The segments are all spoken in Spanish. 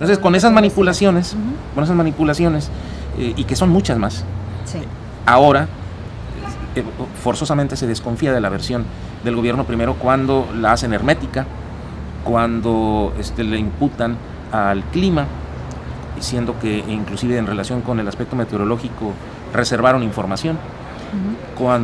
Entonces, con esas manipulaciones, y que son muchas más, Sí. ahora forzosamente se desconfía de la versión del gobierno, primero cuando la hacen hermética, cuando le imputan al clima, diciendo que inclusive en relación con el aspecto meteorológico reservaron información.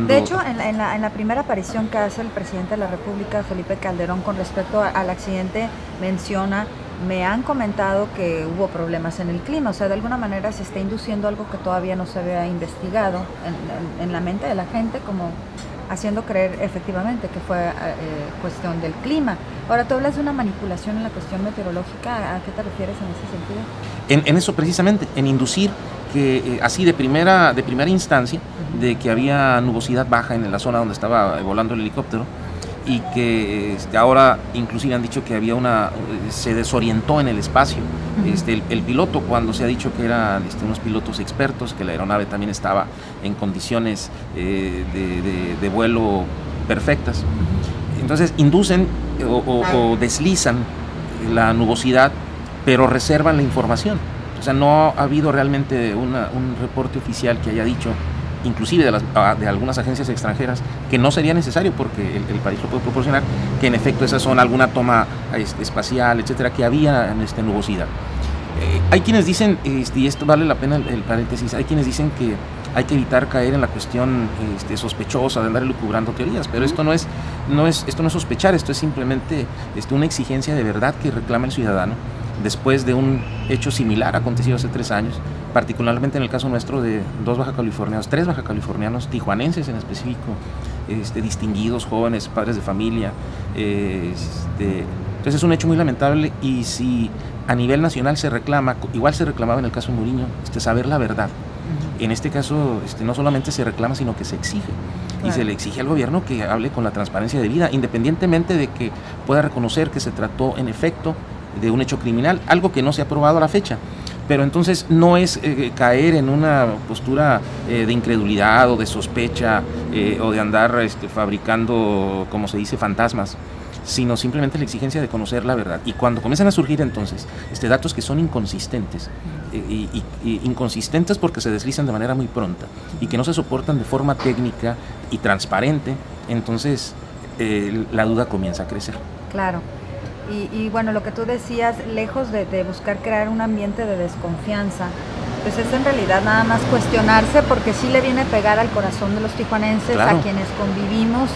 De hecho, en la primera aparición que hace el presidente de la República, Felipe Calderón, con respecto al accidente, menciona: me han comentado que hubo problemas en el clima. O sea, de alguna manera se está induciendo algo que todavía no se había investigado en la mente de la gente, como haciendo creer efectivamente que fue cuestión del clima. Ahora, tú hablas de una manipulación en la cuestión meteorológica. ¿A qué te refieres en ese sentido? En eso precisamente, en inducir que así de primera instancia, de que había nubosidad baja en la zona donde estaba volando el helicóptero, y que ahora inclusive han dicho que se desorientó en el espacio el piloto, cuando se ha dicho que eran unos pilotos expertos, que la aeronave también estaba en condiciones de vuelo perfectas. Entonces inducen o deslizan la nubosidad, pero reservan la información. O sea, no ha habido realmente un reporte oficial que haya dicho, inclusive de algunas agencias extranjeras, que no sería necesario porque el país lo puede proporcionar, que en efecto esa zona, alguna toma espacial, etcétera, que había nubosidad. Hay quienes dicen, y esto vale la pena el paréntesis, hay quienes dicen que hay que evitar caer en la cuestión sospechosa de andar elucubrando teorías, pero esto no es sospechar, esto es simplemente una exigencia de verdad que reclama el ciudadano después de un hecho similar acontecido hace 3 años, particularmente en el caso nuestro de 3 baja californianos, tijuanenses en específico, distinguidos, jóvenes, padres de familia. Entonces es un hecho muy lamentable, y si a nivel nacional se reclama, igual se reclamaba en el caso de Muriño, saber la verdad. En este caso no solamente se reclama, sino que se exige. Claro. Y se le exige al gobierno que hable con la transparencia debida, independientemente de que pueda reconocer que se trató en efecto de un hecho criminal, algo que no se ha probado a la fecha. Pero entonces no es caer en una postura de incredulidad o de sospecha o de andar fabricando, como se dice, fantasmas, sino simplemente la exigencia de conocer la verdad. Y cuando comienzan a surgir entonces datos que son inconsistentes, inconsistentes porque se deslizan de manera muy pronta y que no se soportan de forma técnica y transparente, entonces la duda comienza a crecer. Claro. Y bueno, lo que tú decías, lejos de buscar crear un ambiente de desconfianza, pues es en realidad nada más cuestionarse, porque sí le viene a pegar al corazón de los tijuanenses, claro, a quienes convivimos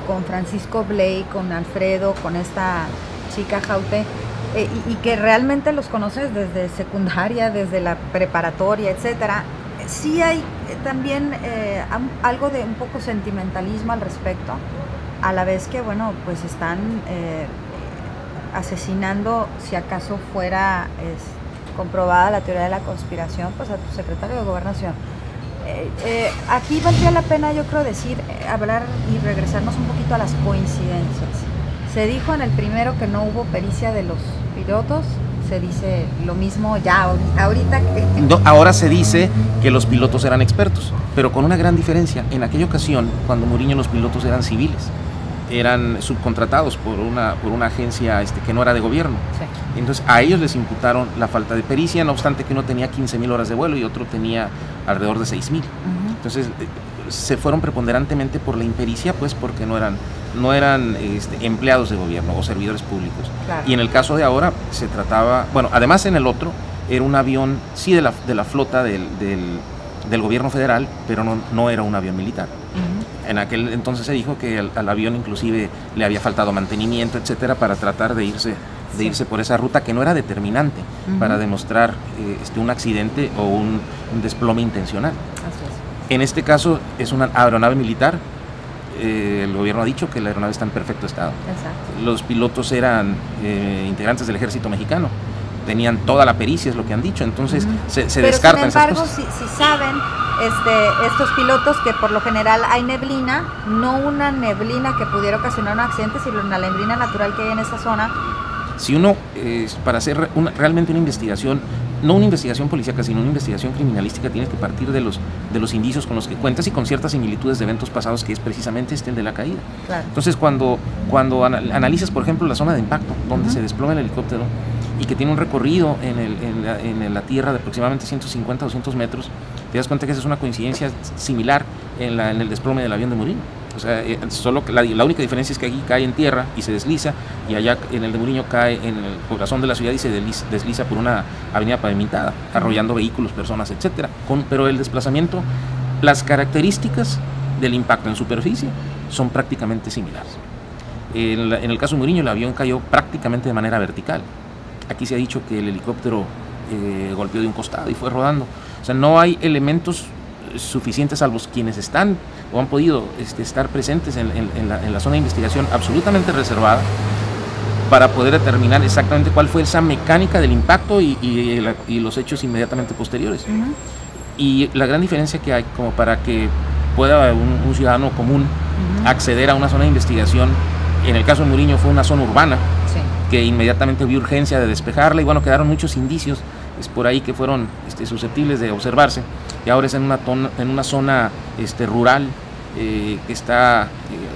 con Francisco Bley, con Alfredo, con esta chica Jaute, y que realmente los conoces desde secundaria, desde la preparatoria, etcétera. Sí hay también algo de un poco sentimentalismo al respecto, a la vez que, bueno, pues están asesinando, si acaso fuera comprobada la teoría de la conspiración, pues a tu secretario de Gobernación. Aquí valdría la pena, yo creo, hablar y regresarnos un poquito a las coincidencias. Se dijo en el primero que no hubo pericia de los pilotos, se dice lo mismo ya ahorita. No, ahora se dice que los pilotos eran expertos, pero con una gran diferencia. En aquella ocasión, cuando Muriño, los pilotos eran civiles, eran subcontratados por una agencia que no era de gobierno. Sí. Entonces a ellos les imputaron la falta de pericia, no obstante que uno tenía 15,000 horas de vuelo y otro tenía alrededor de 6,000. Entonces se fueron preponderantemente por la impericia, pues porque no eran empleados de gobierno o servidores públicos. Claro. Y en el caso de ahora se trataba, bueno, además en el otro era un avión, sí, de la flota del gobierno federal, pero no era un avión militar. En aquel entonces se dijo que al avión inclusive le había faltado mantenimiento, etcétera, para tratar de irse por esa ruta que no era determinante para demostrar un accidente o un desplome intencional. Así es. En este caso es una aeronave militar. El gobierno ha dicho que la aeronave está en perfecto estado. Exacto. Los pilotos eran integrantes del ejército mexicano, tenían toda la pericia, es lo que han dicho, entonces se descartan esas cosas. Pero sin embargo, si saben estos pilotos que por lo general hay neblina, no una neblina que pudiera ocasionar un accidente, sino una neblina natural que hay en esa zona. Si uno, para hacer realmente una investigación, no una investigación policíaca, sino una investigación criminalística, tienes que partir de los indicios con los que cuentas y con ciertas similitudes de eventos pasados, que es precisamente el de la caída. Claro. Entonces, cuando analizas, por ejemplo, la zona de impacto, donde se desploma el helicóptero, y que tiene un recorrido en la tierra de aproximadamente 150 o 200 metros, te das cuenta que esa es una coincidencia similar en el desplome del avión de Muriño. O sea, solo que la única diferencia es que aquí cae en tierra y se desliza, y allá en el de Muriño cae en el corazón de la ciudad y se desliza por una avenida pavimentada, arrollando vehículos, personas, etcétera. Pero el desplazamiento, las características del impacto en superficie son prácticamente similares. En el caso de Muriño, el avión cayó prácticamente de manera vertical. Aquí se ha dicho que el helicóptero golpeó de un costado y fue rodando. O sea, no hay elementos suficientes, salvo quienes están o han podido estar presentes en la zona de investigación absolutamente reservada, para poder determinar exactamente cuál fue esa mecánica del impacto y los hechos inmediatamente posteriores. Y la gran diferencia que hay, como para que pueda un ciudadano común acceder a una zona de investigación, en el caso de Muriño fue una zona urbana, que inmediatamente vio urgencia de despejarla, y bueno, quedaron muchos indicios por ahí que fueron susceptibles de observarse, y ahora es en una zona rural, que está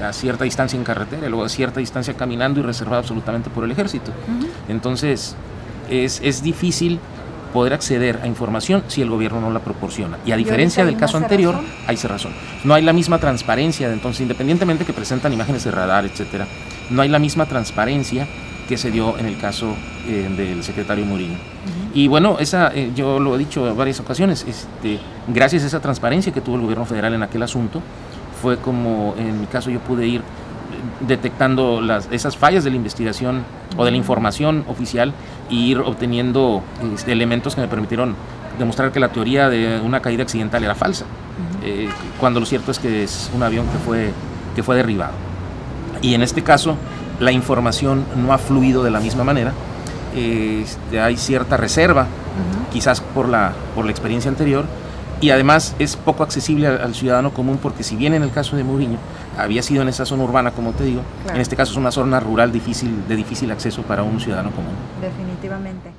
a cierta distancia en carretera, luego a cierta distancia caminando, y reservada absolutamente por el ejército. Entonces es difícil poder acceder a información si el gobierno no la proporciona, y a diferencia del caso anterior, hay cerrazón. No hay la misma transparencia, entonces, independientemente que presentan imágenes de radar, etcétera, no hay la misma transparencia que se dio en el caso del secretario Muriño. Y bueno, yo lo he dicho en varias ocasiones, gracias a esa transparencia que tuvo el gobierno federal en aquel asunto, fue como en mi caso yo pude ir detectando esas fallas de la investigación o de la información oficial, e ir obteniendo elementos que me permitieron demostrar que la teoría de una caída accidental era falsa, cuando lo cierto es que es un avión que fue derribado. Y en este caso la información no ha fluido de la misma manera. Hay cierta reserva, quizás por la experiencia anterior, y además es poco accesible al ciudadano común, porque si bien en el caso de Muriño había sido en esa zona urbana, como te digo, en este caso es una zona rural de difícil acceso para un ciudadano común. Definitivamente.